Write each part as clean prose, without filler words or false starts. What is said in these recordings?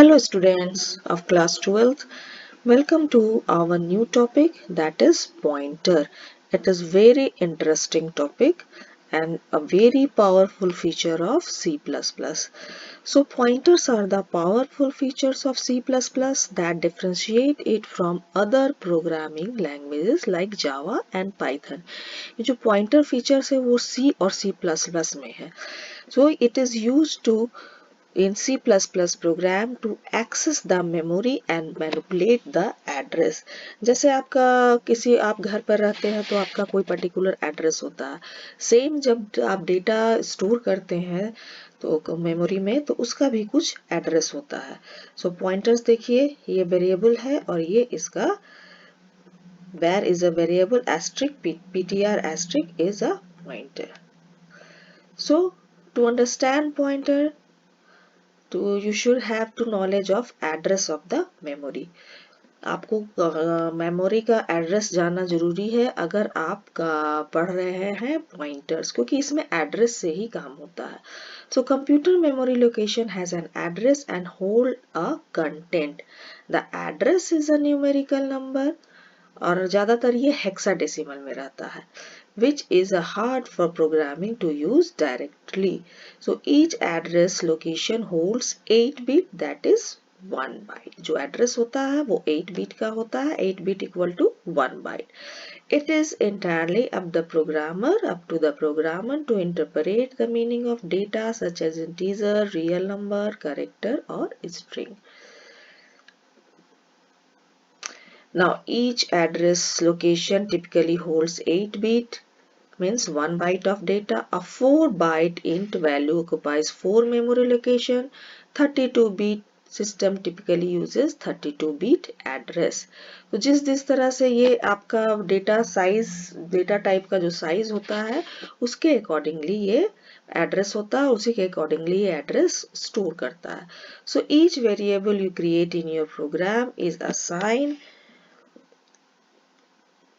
Hello students of class 12th. Welcome to our new topic, that is pointer. It is very interesting topic and a very powerful feature of C++. So pointers are the powerful features of C++ that differentiate it from other programming languages like Java and Python. ये जो pointer features है वो C और C++ में है. So it is used to in C++ program to access the memory and manipulate the address. जैसे आपका किसी आप घर पर रहते हैं तो आपका कोई पर्टिकुलर एड्रेस होता है. सेम जब आप डेटा स्टोर करते हैं तो मेमोरी में तो उसका भी कुछ एड्रेस होता है. सो पॉइंटर्स देखिए, ये वेरिएबल है और ये इसका where is a variable asterisk ptr asterisk is a pointer. So to understand pointer, तो you should have to knowledge of address of the memory. आपको मेमोरी का एड्रेस जानना जरूरी है अगर आप पढ़ रहे हैं पॉइंटर्स, क्योंकि इसमें एड्रेस से ही काम होता है. So computer memory location has an address and hold a content. The address is a numerical number और ज्यादातर ये हेक्साडेसिमल में रहता है, which is hard for programming to use directly. So each address location holds 8 bit, that is 1 byte. जो address होता है वो 8 bit का होता है, 8 bit equal to 1 byte. It is entirely up to the programmer to interpret the meaning of data such as integer, real number, character or string. Now each address location typically holds 8 bit, means 1 byte of data. A 4 byte int value occupies 4 memory location. 32 bit system typically uses 32 bit address. तो जिस तरह से ये आपका data size, data type का जो size होता है उसके अकॉर्डिंगली ये एड्रेस होता है, उसी के अकॉर्डिंगली ये एड्रेस स्टोर करता है. So each variable you create in your program is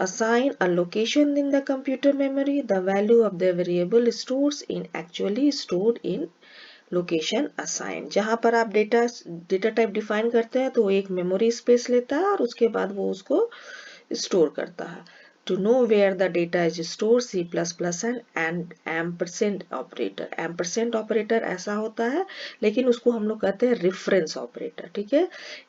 assign a location in the computer memory. The value of the variable stores in actually stored in location assign. जहां पर आप data type define करते हैं तो वो एक memory space लेता है और उसके बाद वो उसको स्टोर करता है. To know where the data is stored, C++ and ampersand operator. ampersand operator ऐसा होता है लेकिन उसको हम लोग कहते हैं रेफरेंस ऑपरेटर. ठीक है,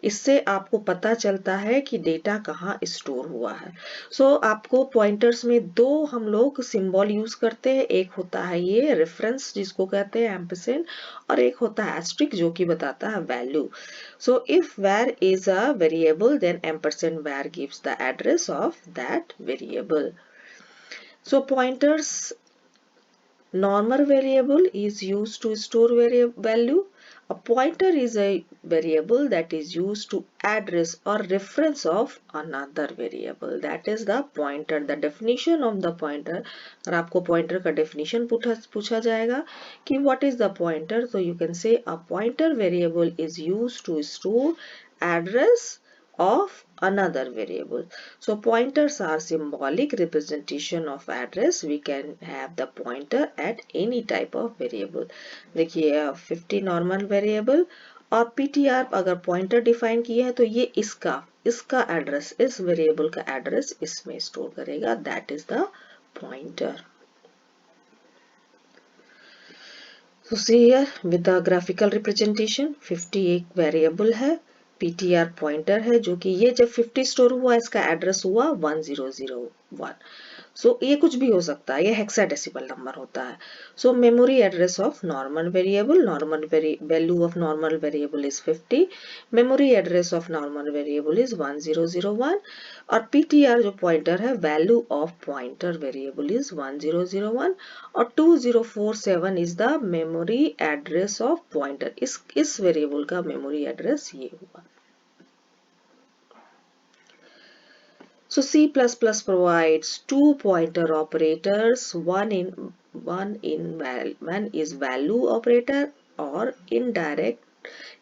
इससे आपको पता चलता है कि डेटा कहाँ स्टोर हुआ है. सो आपको पॉइंटर्स में दो हम लोग सिंबल यूज करते हैं. एक होता है ये रेफरेंस जिसको कहते हैं एम्परसेंड, और एक होता है एस्ट्रिक जो कि बताता है value. So if var is a variable, then ampersand var gives the address of that variable. So pointers normal variable is used to store value. A pointer is a variable that is used to address or reference of another variable. That is the pointer. The definition of the pointer. और आपको pointer का definition पूछा जाएगा कि what is the pointer? So you can say a pointer variable is used to store address of another variable. So pointers are symbolic representation of address. We can have the pointer at any type of variable. देखिए 50 normal variable और ptr अगर pointer define किया है तो ये इसका address, इस variable का एड्रेस इसमें स्टोर करेगा. That is the pointer. So see here with the graphical representation, 50 एक वेरिएबल है, ptr पॉइंटर है जो कि ये जब 50 स्टोर हुआ इसका एड्रेस हुआ 1001. सो ये कुछ भी हो सकता है, ये हेक्साडेसिमल नंबर होता है. So memory address of normal variable, value of normal variable is 50, memory address of normal variable is 1001 और ptr जो पॉइंटर है value of pointer variable is 1001 और 2047 is the memory address of pointer. इस variable का memory address ये हुआ. So C++ provides two pointer operators. One is value operator or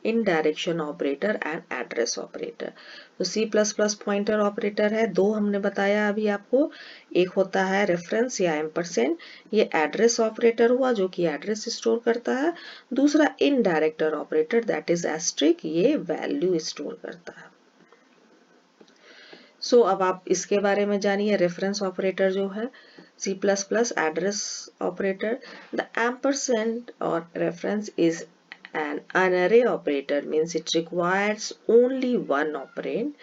indirection operator and address operator. तो C plus plus pointer operator है, दो हमने बताया अभी आपको। एक होता है रेफरेंस या एम्परसेंड, ये एड्रेस ऑपरेटर हुआ जो कि एड्रेस स्टोर करता है। दूसरा indirection operator that is asterisk, ये वैल्यू स्टोर करता है। सो अब आप इसके बारे में जानिए। रेफरेंस ऑपरेटर जो है C++ address operator, the ampersand और reference is an array operator, means it requires only one operand.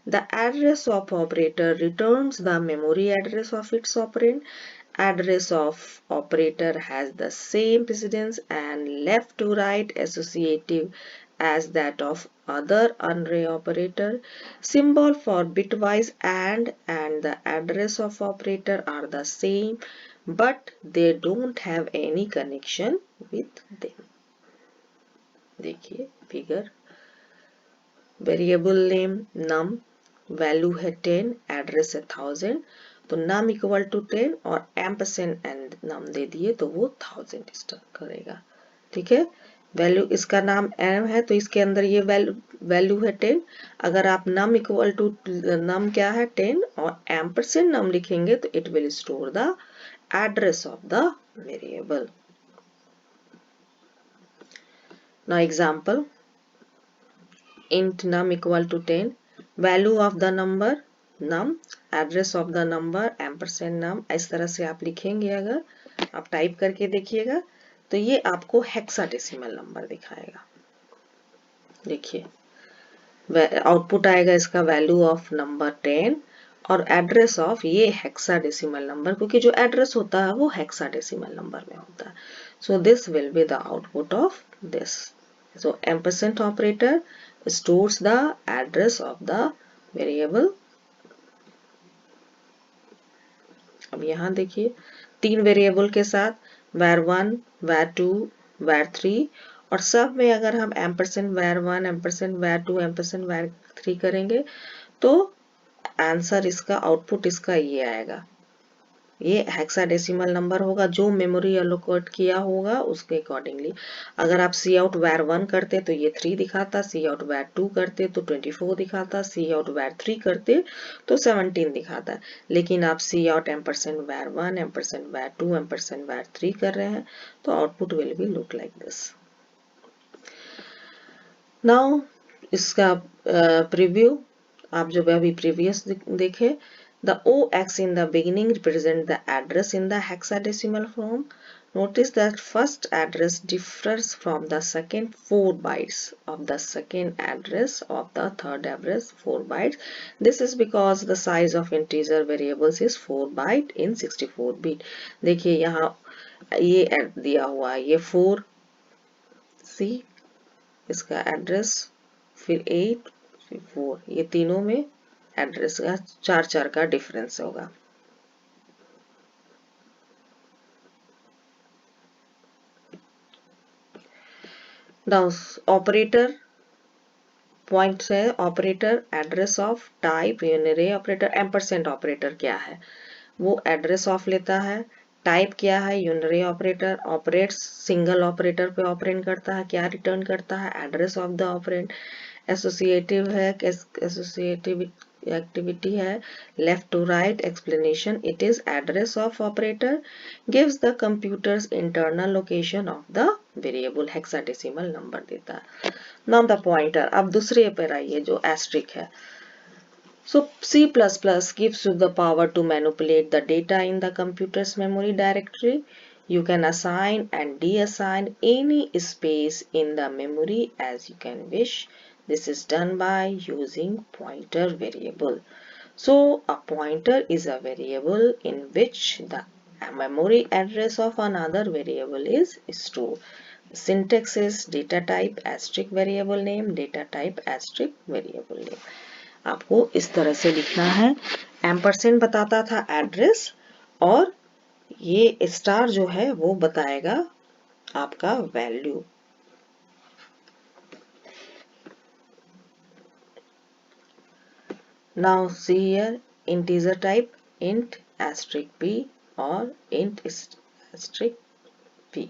The address of operator returns the memory address of its operand. Address of operator has the same precedence and left to right associative as that of other array operator. Symbol for bitwise and the address of operator are the same, but they don't have any connection with them. देखिए figure, variable name num, value है 10, address है 1000, तो num equal to 10 और ampersand and num दे दिए तो वो 1000 start करेगा। ठीक है, वैल्यू इसका नाम m है तो इसके अंदर ये वैल्यू है 10। अगर आप num इक्वल टू num क्या है 10 और एम्परसेंड num लिखेंगे तो it will store the address of the variable. Now example, int num equal to 10, value of the number num, address of the number ampersand num। इस तरह से आप लिखेंगे, अगर आप टाइप करके देखिएगा तो ये आपको हेक्साडेसिमल नंबर दिखाएगा। देखिए आउटपुट आएगा इसका वैल्यू ऑफ नंबर 10 और एड्रेस ऑफ ये हेक्साडेसिमल नंबर, क्योंकि जो एड्रेस होता है वो हेक्साडेसिमल नंबर में होता है। So this will be the output of this. So ampersand operator stores the address of the variable। अब यहाँ देखिए 3 वेरिएबल के साथ var1, var2, var3 और सब में अगर हम ampersand var1, ampersand var2, ampersand var3 करेंगे तो आंसर इसका, आउटपुट इसका ये आएगा। ये हेक्साडेसिमल नंबर होगा जो मेमोरी एलोकेट किया होगा उसके अकॉर्डिंगली। अगर आप सी आउट वैर 1 करते तो ये 3 दिखाता, सी आउट वैर 2 करते तो 24 दिखाता, सी आउट वैर 3 करते तो 17 दिखाता। लेकिन आप सी आउट एम्परसेंड वैर 1, एम्परसेंड वैर 2, एम्परसेंड वैर 3 कर रहे हैं तो output will be look like this. Now इसका प्रीव्यू आप जो अभी प्रीवियस देखे, the OX in the beginning represents the address in the hexadecimal form. Notice that first address differs from the second 4 bytes of the second address of the third address 4 bytes. This is because the size of integer variables is 4 byte in 64 bit। देखिए यहाँ ये दिया हुआ है, ये 4 C इसका address, फिर 8, फिर 4, ये तीनों में एड्रेस का 4 का डिफरेंस होगा। नाउ ऑपरेटर पॉइंट है, operator address of type unary operator. Ampersand operator क्या है, वो एड्रेस ऑफ लेता है। टाइप क्या है, unary operator, operates single operator पे ऑपरेंड करता है, क्या रिटर्न करता है, address of the operand. Associative है, एसोसिएटिव एक्टिविटी है, left to right explanation, it is address of operator gives the computer's internal location of the variable, hexadecimal number देता है। नाउ द पॉइंटर, अब दूसरे पर आइए जो एस्ट्रिक है। So C++ gives you the power to manipulate the data in the computer's memory directory. You can assign and deassign any space in the memory as you can wish. This is done by using pointer variable. So a pointer is a variable in which the memory address of another variable is stored. Syntax is data type asterisk variable name, data type asterisk variable name। आपको इस तरह से लिखना है। Ampersand बताता था address और ये स्टार जो है वो बताएगा आपका value. Now see here integer type int asterisk p और इंट एस्ट्रिक p,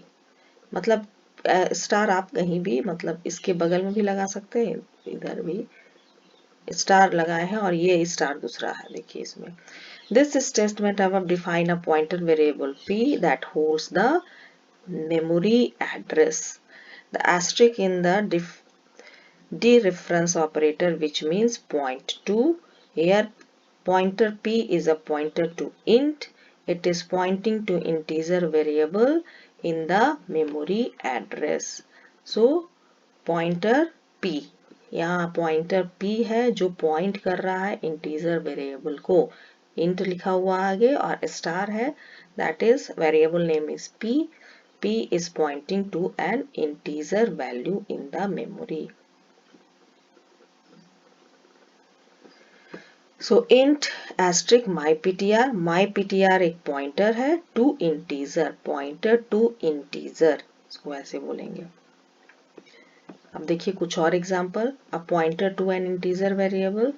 मतलब स्टार आप कहीं भी मतलब इसके बगल में भी लगा सकते हैं, इधर भी स्टार लगाए हैं और ये स्टार दूसरा है, देखिए इसमें। This statement above define a pointer variable p that holds the memory address. The asterisk in the dereference operator, which means point to. Here pointer p is a pointer to int. It is pointing to integer variable in the memory address. So pointer p, यहाँ pointer p है जो point कर रहा है integer variable को। int लिखा हुआ आगे और स्टार है, that is variable name is p. p is pointing to an integer value in the memory. So int asterisk myptr एक पॉइंटर है to integer, pointer to integer, इसको ऐसे बोलेंगे। अब देखिए कुछ और example. A pointer to an integer variable,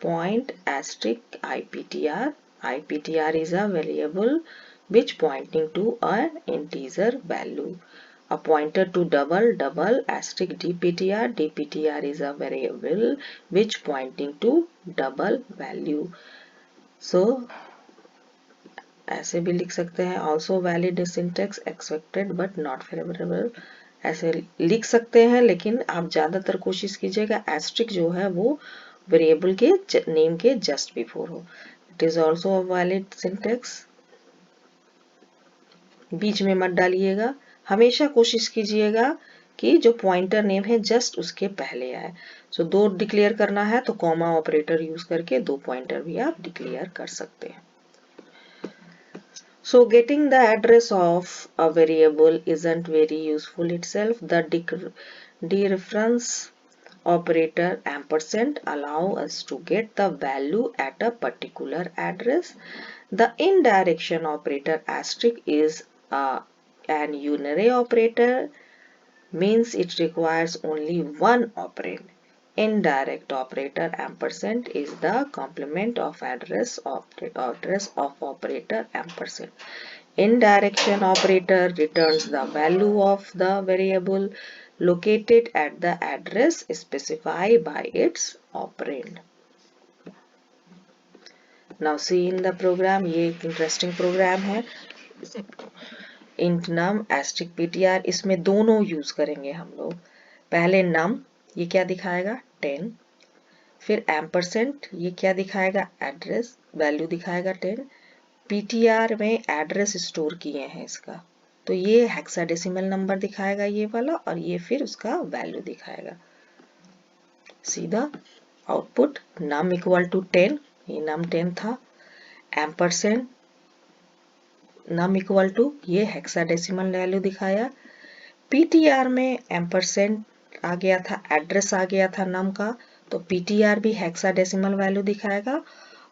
point asterisk iptr is a variable which pointing to an integer value. A pointer to double asterisk dptr is a variable which pointing to double value. So ऐसे भी लिख सकते हैं, also valid syntax accepted but not favorable, ऐसे लिख सकते हैं, लेकिन आप ज्यादातर कोशिश कीजिएगा एस्ट्रिक जो है वो वेरिएबल के नेम के जस्ट बिफोर हो। It is also a valid syntax, बीच में मत डालिएगा, हमेशा कोशिश कीजिएगा कि जो पॉइंटर नेम है जस्ट उसके पहले आए। सो दो डिक्लेयर करना है तो कॉमा ऑपरेटर यूज करके दो पॉइंटर भी आप डिक्लेयर कर सकते हैं। So getting the address of a variable isn't very useful itself. The dereference operator ampersand allow us to get the value at a particular address. The indirection operator asterisk is an unary operator, means it requires only one operand. Indirect operator ampersand is the complement of address of operator ampersand. Indirection operator returns the value of the variable located at the address specified by its operand. Now see in the program, ये एक interesting program है। int num asterisk ptr, इसमें दोनों use करेंगे हम लोग। पहले num, ये क्या दिखाएगा 10, फिर एम्परसेंट, ये क्या दिखाएगा एड्रेस, वैल्यू दिखाएगा 10। ptr में एड्रेस स्टोर किए हैं इसका, तो ये हेक्साडेसिमल नंबर दिखाएगा ये वाला, और ये फिर उसका वैल्यू दिखाएगा। सीधा आउटपुट num इक्वल टू 10, ये num 10 था, एम्परसेंट num इक्वल टू ये हेक्साडेसिमल वैल्यू दिखाया। ptr में एम्परसेंट आ गया था, एड्रेस आ गया था num का, तो ptr भी हेक्साडेसिमल वैल्यू दिखाएगा,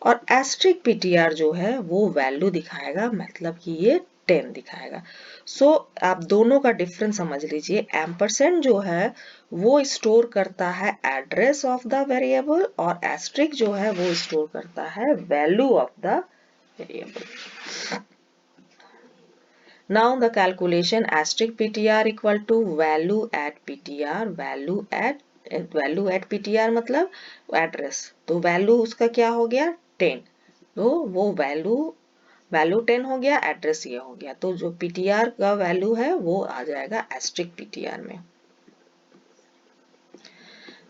और एस्ट्रिक ptr जो है वो वैल्यू दिखाएगा, मतलब कि ये 10 दिखाएगा। सो आप दोनों का डिफरेंस समझ लीजिए। एम्परसेंट जो है वो स्टोर करता है एड्रेस ऑफ द वेरिएबल, और एस्ट्रिक जो है वो स्टोर करता है value of the variable. Now the calculation asterisk ptr equal to value at ptr, value at ptr मतलब एड्रेस, तो वैल्यू उसका क्या हो गया 10, तो वो वैल्यू 10 हो गया, एड्रेस ये हो गया, तो जो ptr का वैल्यू है वो आ जाएगा asterisk ptr में।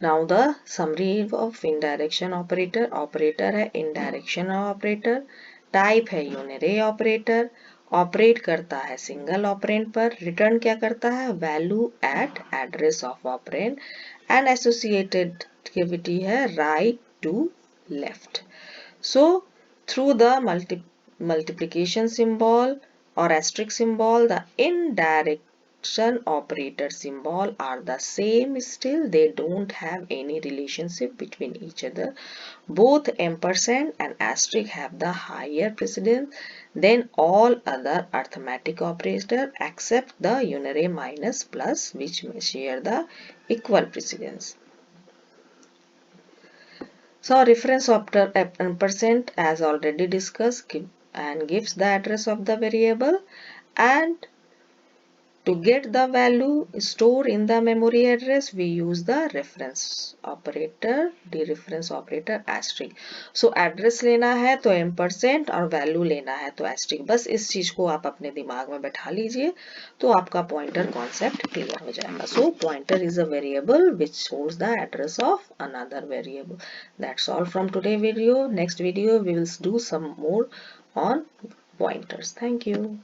Now the summary of indirection operator, operator है indirection operator, टाइप है यूनरी ऑपरेटर, ऑपरेट करता है सिंगल ऑपरेंड पर, रिटर्न क्या करता है value at address of operand, and associativity है right to left. So through the multiplication symbol or asterisk symbol, the indirection operator symbol are the same, still they don't have any relationship between each other. Both ampersand and asterisk have the higher precedence than all other arithmetic operators except the unary minus plus, which may share the equal precedence. So reference after ampersand as already discussed and gives the address of the variable, and To get the value stored in the memory address, we use the reference operator, dereference operator asterisk. So address लेना है तो %, और value लेना है तो asterisk. बस इस चीज को आप अपने दिमाग में बैठा लीजिए तो आपका pointer concept clear हो जाएगा. So pointer is a variable which stores the address of another variable. That's all from today's video. Next video we will do some more on pointers. Thank you.